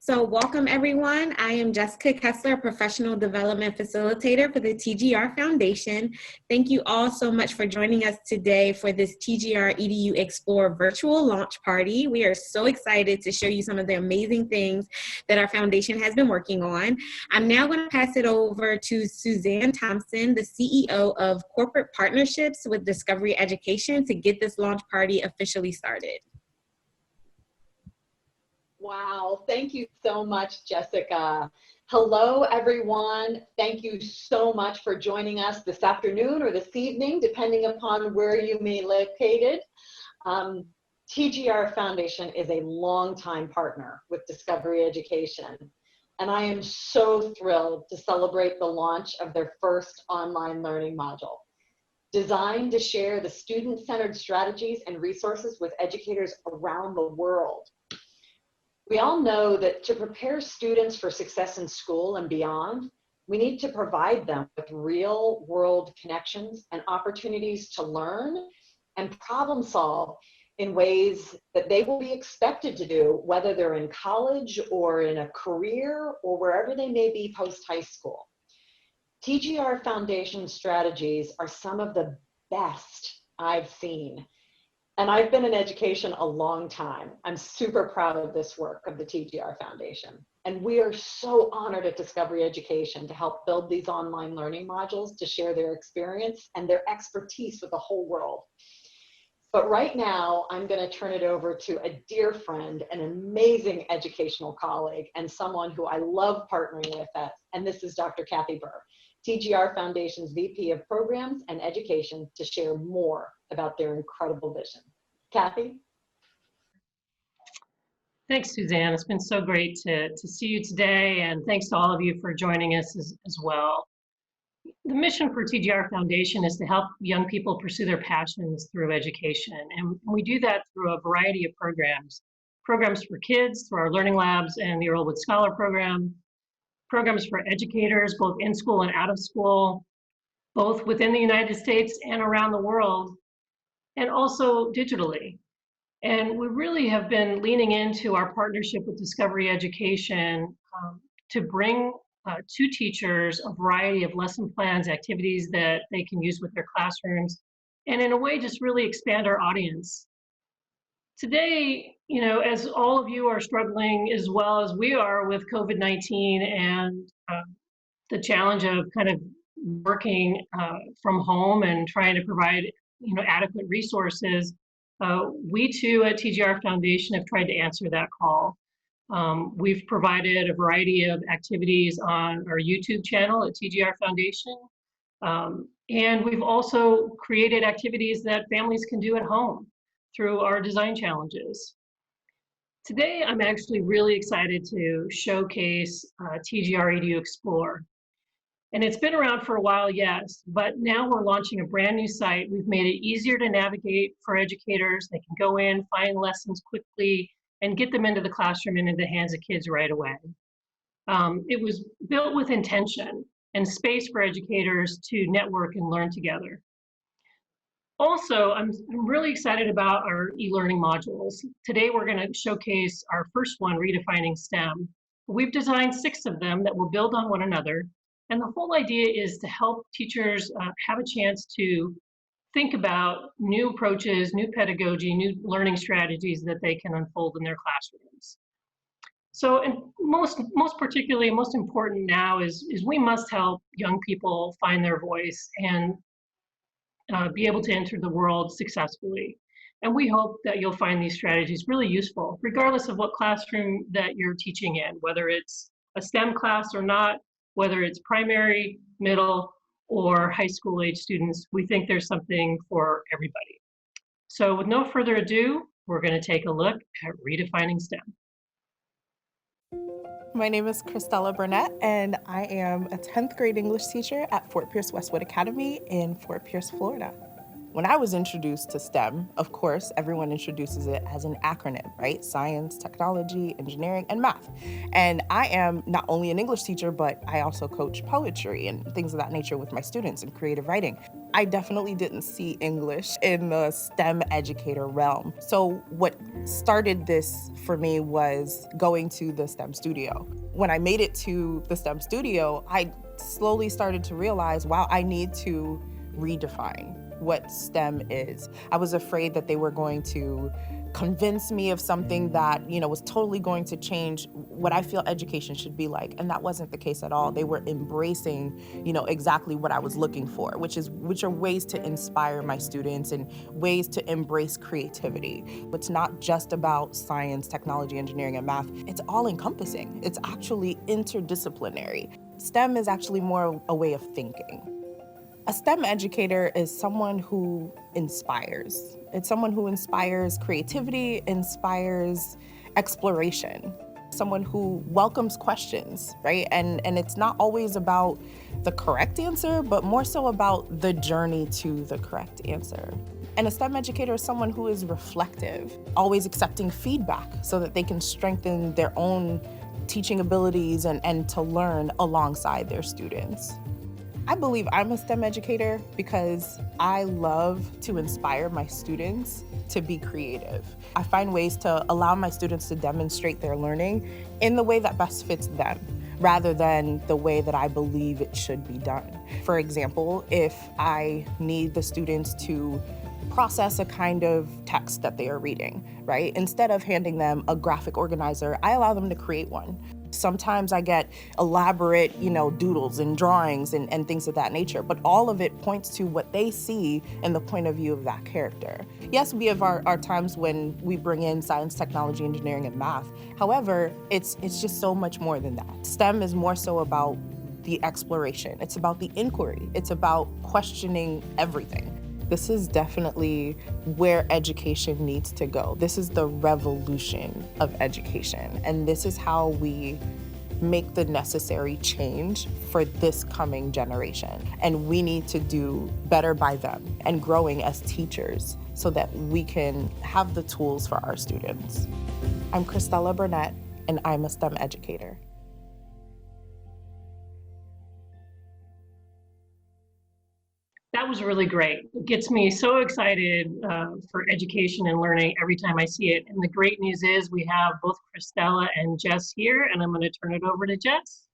So welcome everyone. I am Jessica Kessler, Professional Development Facilitator for the TGR Foundation. Thank you all so much for joining us today for this TGR EDU Explore virtual launch party. We are so excited to show you some of the amazing things that our foundation has been working on. I'm now going to pass it over to Suzanne Thompson, the CEO of Corporate Partnerships with Discovery Education, to get this launch party officially started. Wow, thank you so much, Jessica. Hello, everyone. Thank you so much for joining us this afternoon or this evening, depending upon where you may be located. TGR Foundation is a longtime partner with Discovery Education, and I am so thrilled to celebrate the launch of their first online learning module, designed to share the student-centered strategies and resources with educators around the world. We all know that to prepare students for success in school and beyond, we need to provide them with real-world connections and opportunities to learn and problem solve in ways that they will be expected to do, whether they're in college or in a career or wherever they may be post-high school. TGR Foundation strategies are some of the best I've seen. And I've been in education a long time. I'm super proud of this work of the TGR Foundation. And we are so honored at Discovery Education to help build these online learning modules to share their experience and their expertise with the whole world. But right now, I'm going to turn it over to a dear friend, an amazing educational colleague, and someone who I love partnering with, and this is Dr. Kathy Burr, TGR Foundation's VP of Programs and Education, to share more about their incredible vision. Kathy? Thanks, Suzanne. It's been so great to see you today, and thanks to all of you for joining us as well. The mission for TGR Foundation is to help young people pursue their passions through education, and we do that through a variety of programs. Programs for kids through our Learning Labs and the Earlwood Scholar Program, programs for educators, both in school and out of school, both within the United States and around the world, and also digitally. And we really have been leaning into our partnership with Discovery Education to bring to teachers a variety of lesson plans, activities that they can use with their classrooms, and in a way just really expand our audience. Today, you know, as all of you are struggling as well as we are with COVID-19 and the challenge of kind of working from home and trying to provide, you know, adequate resources, we too at TGR Foundation have tried to answer that call. We've provided a variety of activities on our YouTube channel at TGR Foundation. And we've also created activities that families can do at home through our design challenges. Today, I'm actually really excited to showcase TGR EDU Explore. And it's been around for a while, yes, but now we're launching a brand new site. We've made it easier to navigate for educators. They can go in, find lessons quickly, and get them into the classroom and into the hands of kids right away. It was built with intention and space for educators to network and learn together. Also, I'm really excited about our e-learning modules. Today, we're going to showcase our first one, Redefining STEM. We've designed 6 of them that will build on one another. And the whole idea is to help teachers have a chance to think about new approaches, new pedagogy, new learning strategies that they can unfold in their classrooms. So, and most particularly, most important now is we must help young people find their voice and be able to enter the world successfully. And we hope that you'll find these strategies really useful, regardless of what classroom that you're teaching in, whether it's a STEM class or not, whether it's primary, middle, or high school age students. We think there's something for everybody. So with no further ado, we're going to take a look at Redefining STEM. My name is Christella Burnett, and I am a 10th grade English teacher at Fort Pierce Westwood Academy in Fort Pierce, Florida. When I was introduced to STEM, of course, everyone introduces it as an acronym, right? Science, technology, engineering, and math. And I am not only an English teacher, but I also coach poetry and things of that nature with my students in creative writing. I definitely didn't see English in the STEM educator realm. So what started this for me was going to the STEM studio. When I made it to the STEM studio, I slowly started to realize, wow, I need to redefine what STEM is. I was afraid that they were going to convince me of something that, was totally going to change what I feel education should be like. And that wasn't the case at all. They were embracing, exactly what I was looking for, which are ways to inspire my students and ways to embrace creativity. It's not just about science, technology, engineering, and math. It's all encompassing. It's actually interdisciplinary. STEM is actually more a way of thinking. A STEM educator is someone who inspires. It's someone who inspires creativity, inspires exploration, someone who welcomes questions, right? And it's not always about the correct answer, but more so about the journey to the correct answer. And a STEM educator is someone who is reflective, always accepting feedback so that they can strengthen their own teaching abilities and to learn alongside their students. I believe I'm a STEM educator because I love to inspire my students to be creative. I find ways to allow my students to demonstrate their learning in the way that best fits them, rather than the way that I believe it should be done. For example, if I need the students to process a kind of text that they are reading, right? Instead of handing them a graphic organizer, I allow them to create one. Sometimes I get elaborate, doodles and drawings and things of that nature, but all of it points to what they see in the point of view of that character. Yes, we have our times when we bring in science, technology, engineering, and math. However, it's just so much more than that. STEM is more so about the exploration. It's about the inquiry. It's about questioning everything. This is definitely where education needs to go. This is the revolution of education. And this is how we make the necessary change for this coming generation. And we need to do better by them and growing as teachers so that we can have the tools for our students. I'm Christella Burnett, and I'm a STEM educator. That was really great. It gets me so excited for education and learning every time I see it. And the great news is we have both Christella and Jess here, and I'm going to turn it over to Jess.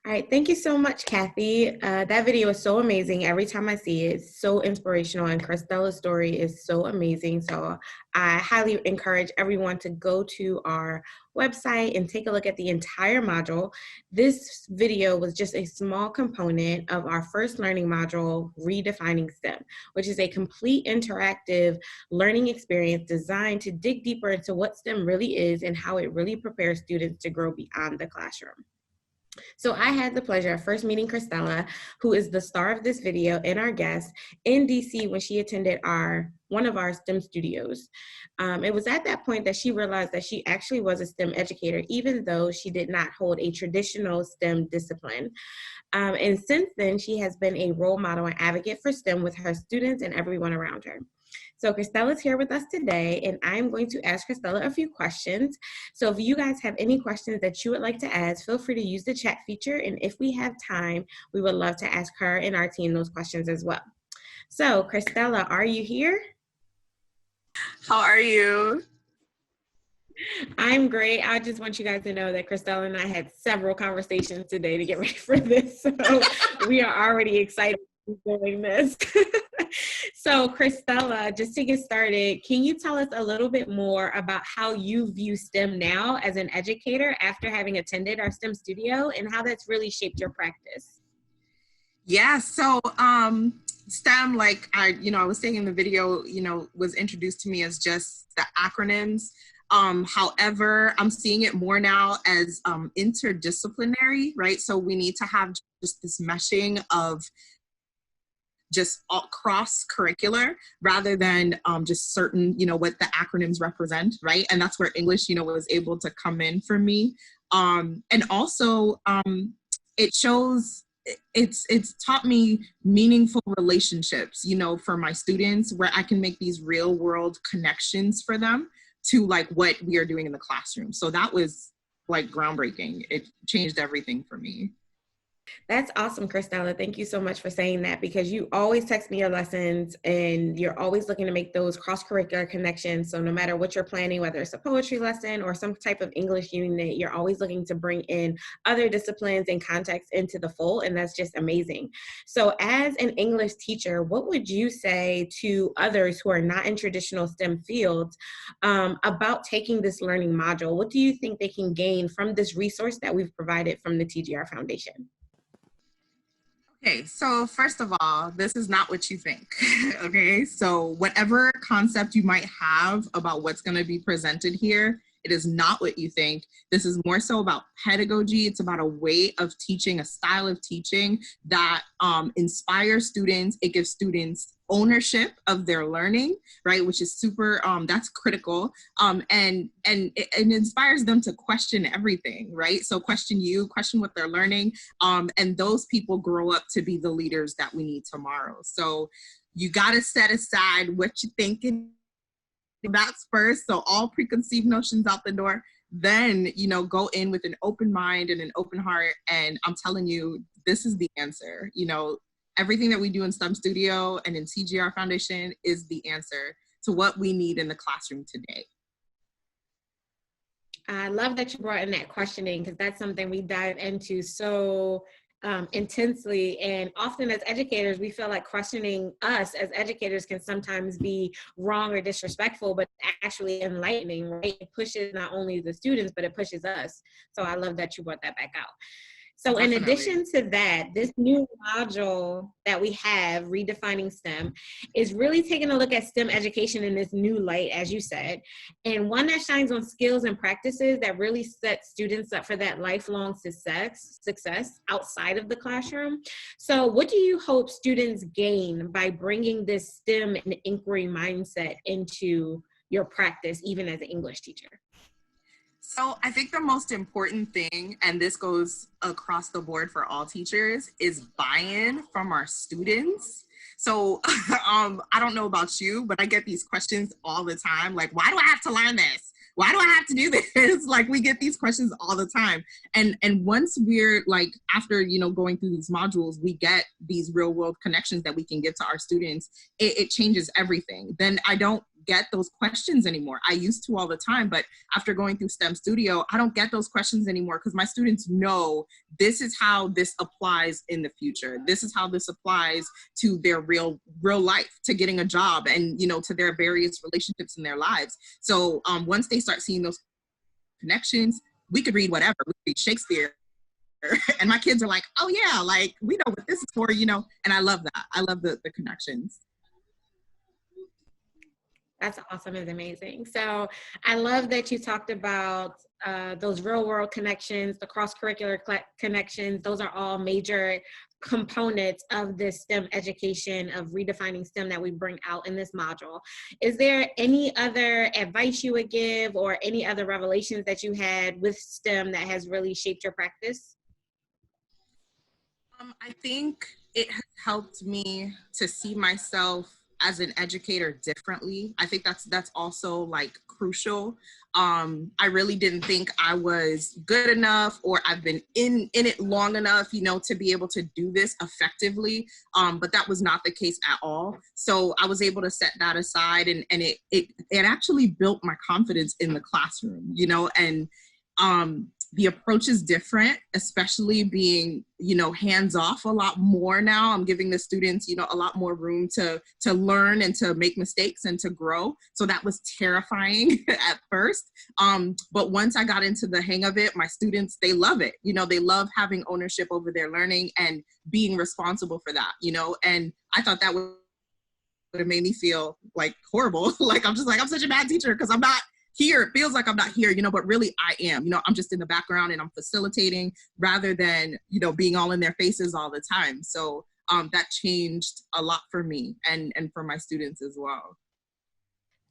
All right, thank you so much, Kathy. That video is so amazing. Every time I see it, it's so inspirational, and Christella's story is so amazing. So I highly encourage everyone to go to our website and take a look at the entire module. This video was just a small component of our first learning module, Redefining STEM, which is a complete interactive learning experience designed to dig deeper into what STEM really is and how it really prepares students to grow beyond the classroom. So I had the pleasure of first meeting Christella, who is the star of this video and our guest, in DC when she attended one of our STEM studios. It was at that point that she realized that she actually was a STEM educator, even though she did not hold a traditional STEM discipline. And since then, she has been a role model and advocate for STEM with her students and everyone around her. So Christella's here with us today, and I'm going to ask Christella a few questions. So if you guys have any questions that you would like to ask, feel free to use the chat feature, and if we have time, we would love to ask her and our team those questions as well. So Christella, are you here? How are you? I'm great. I just want you guys to know that Christella and I had several conversations today to get ready for this, so we are already excited doing this. So Christella, just to get started, can you tell us a little bit more about how you view STEM now as an educator after having attended our STEM studio and how that's really shaped your practice? Yeah, so STEM, like I was saying in the video, was introduced to me as just the acronyms. However, I'm seeing it more now as interdisciplinary, right? So we need to have just this meshing of just cross-curricular rather than just certain, what the acronyms represent, right? And that's where English, was able to come in for me. And also it shows, it's taught me meaningful relationships, for my students, where I can make these real world connections for them to like what we are doing in the classroom. So that was like groundbreaking. It changed everything for me. That's awesome, Christella. Thank you so much for saying that, because you always text me your lessons and you're always looking to make those cross-curricular connections. So no matter what you're planning, whether it's a poetry lesson or some type of English unit, you're always looking to bring in other disciplines and context into the fold, and that's just amazing. So as an English teacher, what would you say to others who are not in traditional STEM fields about taking this learning module? What do you think they can gain from this resource that we've provided from the TGR Foundation? Okay, so first of all, this is not what you think. Okay, so whatever concept you might have about what's going to be presented here, it is not what you think. This is more so about pedagogy. It's about a way of teaching, a style of teaching that inspires students. It gives students ownership of their learning, right? Which is super, that's critical. And it inspires them to question everything, right? So question you, question what they're learning. And those people grow up to be the leaders that we need tomorrow. So you got to set aside what you think. That's first. So all preconceived notions out the door. Then, you know, go in with an open mind and an open heart. And I'm telling you, this is the answer. You know, everything that we do in STEM Studio and in TGR Foundation is the answer to what we need in the classroom today. I love that you brought in that questioning, because that's something we dive into so intensely. And often as educators, we feel like questioning us as educators can sometimes be wrong or disrespectful, but actually enlightening, right? It pushes not only the students, but it pushes us. So I love that you brought that back out. So Definitely. in addition to that, this new module that we have, Redefining STEM, is really taking a look at STEM education in this new light, as you said, and one that shines on skills and practices that really set students up for that lifelong success outside of the classroom. So what do you hope students gain by bringing this STEM and inquiry mindset into your practice, even as an English teacher? So I think the most important thing, and this goes across the board for all teachers, is buy-in from our students. So I don't know about you, but I get these questions all the time. Like, why do I have to learn this? Why do I have to do this? Like, we get these questions all the time. And once we're like, after, you know, going through these modules, we get these real world connections that we can give to our students. It changes everything. Then I don't get those questions anymore. I used to all the time, but after going through STEM Studio, I don't get those questions anymore, because my students know this is how this applies in the future. This is how this applies to their real life, to getting a job, and, you know, to their various relationships in their lives. So once they start seeing those connections, we could read whatever. We could read Shakespeare. And my kids are like, oh yeah, like, we know what this is for, you know, and I love that. I love the connections. That's awesome and amazing. So I love that you talked about those real world connections, the cross-curricular connections. Those are all major components of this STEM education, of redefining STEM, that we bring out in this module. Is there any other advice you would give, or any other revelations that you had with STEM that has really shaped your practice? I think it has helped me to see myself as an educator differently. I think that's also like crucial. I really didn't think I was good enough, or I've been in it long enough, you know, to be able to do this effectively. But that was not the case at all. So I was able to set that aside, and it actually built my confidence in the classroom, you know, and the approach is different, especially being, you know, hands off a lot more now. I'm giving the students, you know, a lot more room to learn and to make mistakes and to grow. So that was terrifying at first. But once I got into the hang of it, my students, they love it. You know, they love having ownership over their learning and being responsible for that, you know, and I thought that would have made me feel like horrible. Like, I'm just like, I'm such a bad teacher because I'm not here. It feels like I'm not here, you know, but really I am, you know, I'm just in the background and I'm facilitating rather than, you know, being all in their faces all the time. So that changed a lot for me and for my students as well.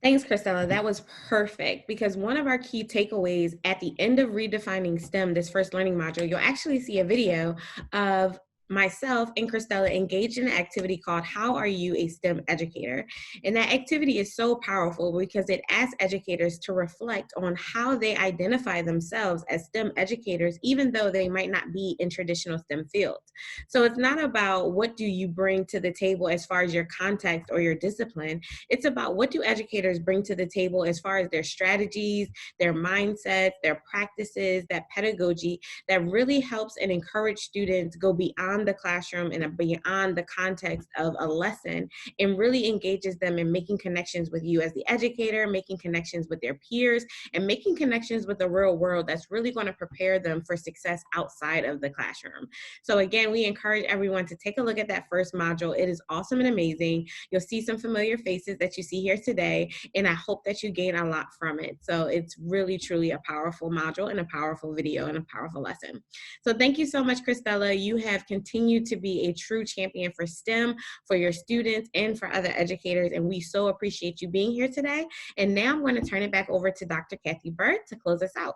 Thanks, Christella. That was perfect, because one of our key takeaways at the end of Redefining STEM, this first learning module, you'll actually see a video of myself and Christella engaged in an activity called How Are You a STEM Educator? And that activity is so powerful because it asks educators to reflect on how they identify themselves as STEM educators, even though they might not be in traditional STEM fields. So it's not about what do you bring to the table as far as your context or your discipline. It's about what do educators bring to the table as far as their strategies, their mindsets, their practices, that pedagogy that really helps and encourage students go beyond the classroom and beyond the context of a lesson, and really engages them in making connections with you as the educator, making connections with their peers, and making connections with the real world that's really going to prepare them for success outside of the classroom. So again, we encourage everyone to take a look at that first module. It is awesome and amazing. You'll see some familiar faces that you see here today, and I hope that you gain a lot from it. So it's really, truly a powerful module and a powerful video and a powerful lesson. So thank you so much, Christella. You have continued to be a true champion for STEM, for your students, and for other educators, and we so appreciate you being here today. And now I'm going to turn it back over to Dr. Kathy Burt to close us out.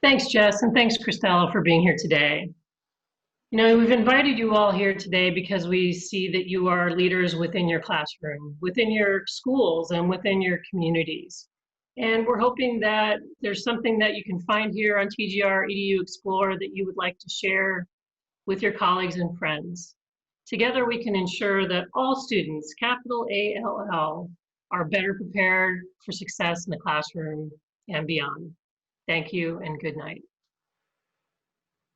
Thanks, Jess, and thanks, Christella, for being here today. You know, we've invited you all here today because we see that you are leaders within your classroom, within your schools, and within your communities. And we're hoping that there's something that you can find here on TGR EDU Explore that you would like to share with your colleagues and friends. Together, we can ensure that all students, capital ALL, are better prepared for success in the classroom and beyond. Thank you and good night.